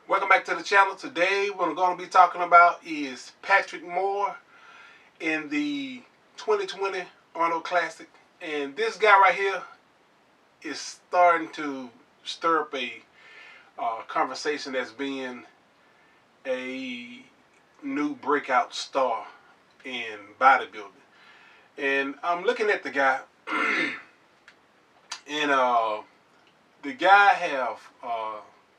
Welcome back to the channel. Today what we're going to be talking about is Patrick Moore in the 2020 Arnold Classic. And this guy right here is starting to stir up a conversation that's being a new breakout star in bodybuilding. And I'm looking at the guy and the guy have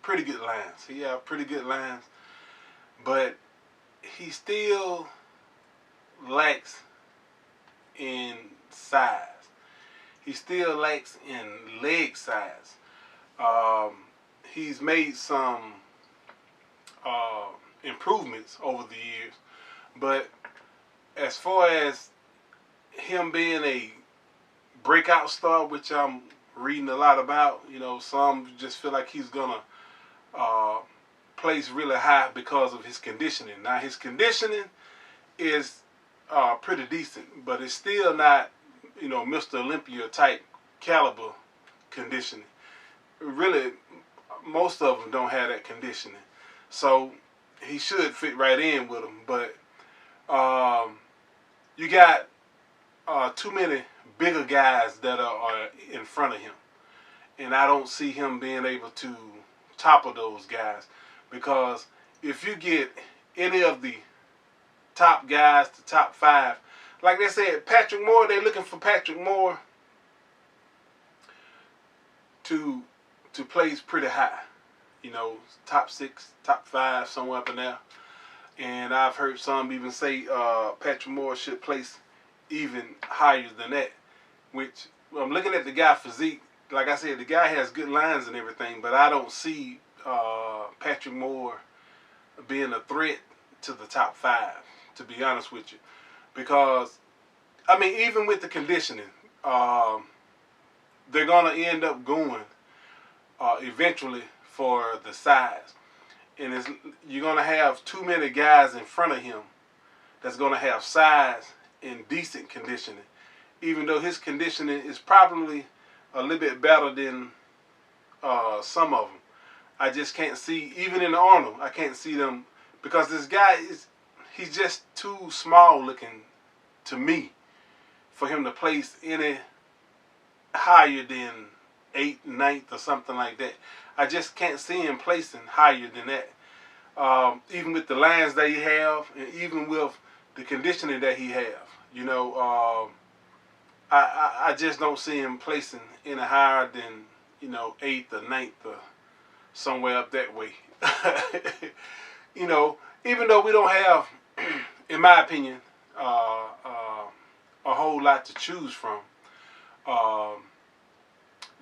pretty good lines. He have pretty good lines, but he still lacks in size. He still lacks in leg size. He's made some improvements over the years, but as far as him being a breakout star, which I'm reading a lot about, some just feel like he's gonna place really high because of his conditioning. Now his conditioning is pretty decent, but it's still not, Mr. Olympia type caliber conditioning. Really, most of them don't have that conditioning, so he should fit right in with them. But you got too many bigger guys that are in front of him, and I don't see him being able to topple those guys, because if you get any of the top guys, the top five, like they said, Patrick Moore, they're looking for Patrick Moore to place pretty high, top 6, top 5, somewhere up in there. And I've heard some even say Patrick Moore should place even higher than that. Which, I'm looking at the guy physique. Like I said, the guy has good lines and everything, but I don't see Patrick Moore being a threat to the top 5, to be honest with you. Because, even with the conditioning, they're going to end up going eventually for the size. And you're going to have too many guys in front of him that's going to have size and decent conditioning, even though his conditioning is probably a little bit better than some of them. I just can't see, even in the Arnold, I can't see them, because this guy he's just too small looking to me for him to place any higher than 8th, 9th, or something like that. I just can't see him placing higher than that. Even with the lines that he have, and even with the conditioning that he have, I just don't see him placing any higher than 8th or 9th or somewhere up that way. Even though we don't have, in my opinion, a whole lot to choose from.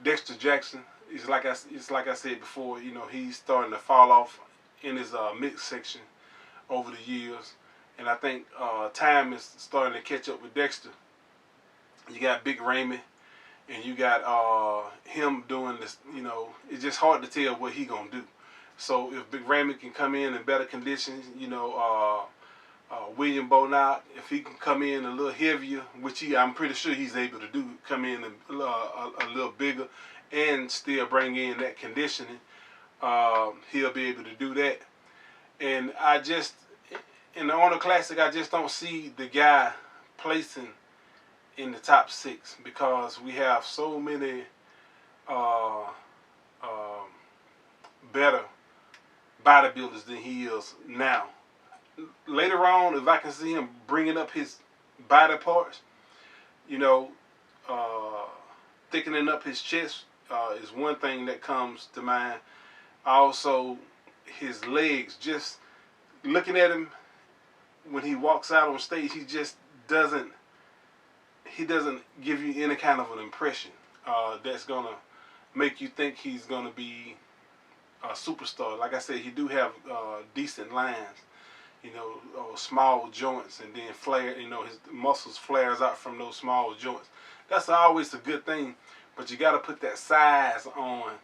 Dexter Jackson, it's like I said before, he's starting to fall off in his mixed section over the years, and I think time is starting to catch up with Dexter. You got Big Ramey, and you got him doing this. It's just hard to tell what he gonna do. So if Big Ramey can come in better conditions, William Bonat, if he can come in a little heavier, which I'm pretty sure he's able to do, come in a little bigger and still bring in that conditioning, he'll be able to do that. And in the Arnold Classic, I just don't see the guy placing in the top 6, because we have so many better bodybuilders than he is now. Later on, if I can see him bringing up his body parts, thickening up his chest is one thing that comes to mind. Also, his legs, just looking at him when he walks out on stage, he just doesn't give you any kind of an impression that's going to make you think he's going to be a superstar. Like I said, he do have decent lines, small joints, and then flare, his muscles flares out from those small joints. That's always a good thing, but you got to put that size on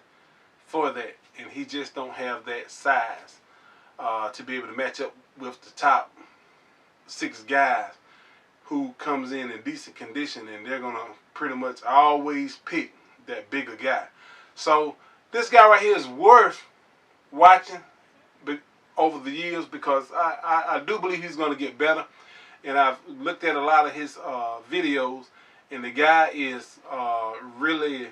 for that, and he just don't have that size to be able to match up with the top 6 guys who comes in decent condition, and they're going to pretty much always pick that bigger guy. So this guy right here is worth watching, over the years, because I do believe he's going to get better. And I've looked at a lot of his videos, and the guy is really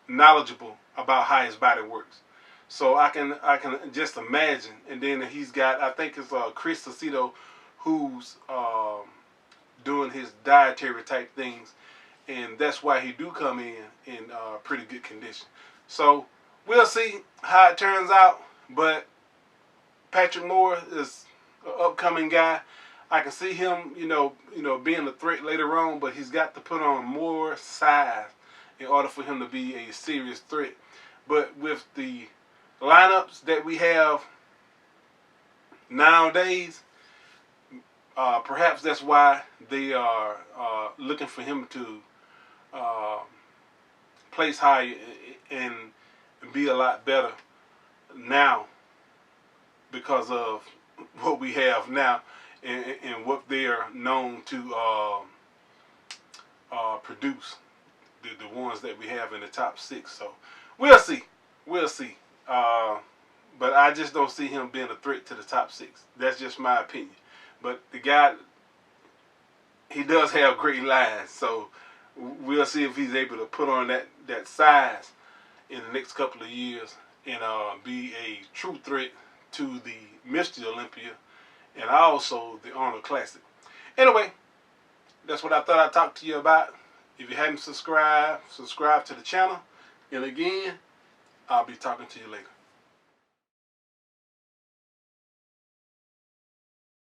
knowledgeable about how his body works. So I can just imagine. And then he's got, I think it's Chris Aceto, who's doing his dietary type things, and that's why he do come in pretty good condition. So we'll see how it turns out. But Patrick Moore is an upcoming guy. I can see him, being a threat later on, but he's got to put on more size in order for him to be a serious threat. But with the lineups that we have nowadays, perhaps that's why they are looking for him to place higher and be a lot better now, because of what we have now and what they are known to produce, the ones that we have in the top 6. So we'll see. But I just don't see him being a threat to the top 6. That's just my opinion. But the guy, he does have great lines, so we'll see if he's able to put on that size in the next couple of years and be a true threat to the Mr. Olympia and also the Arnold Classic. Anyway, that's what I thought I'd talk to you about. If you haven't subscribed, subscribe to the channel. And again, I'll be talking to you later.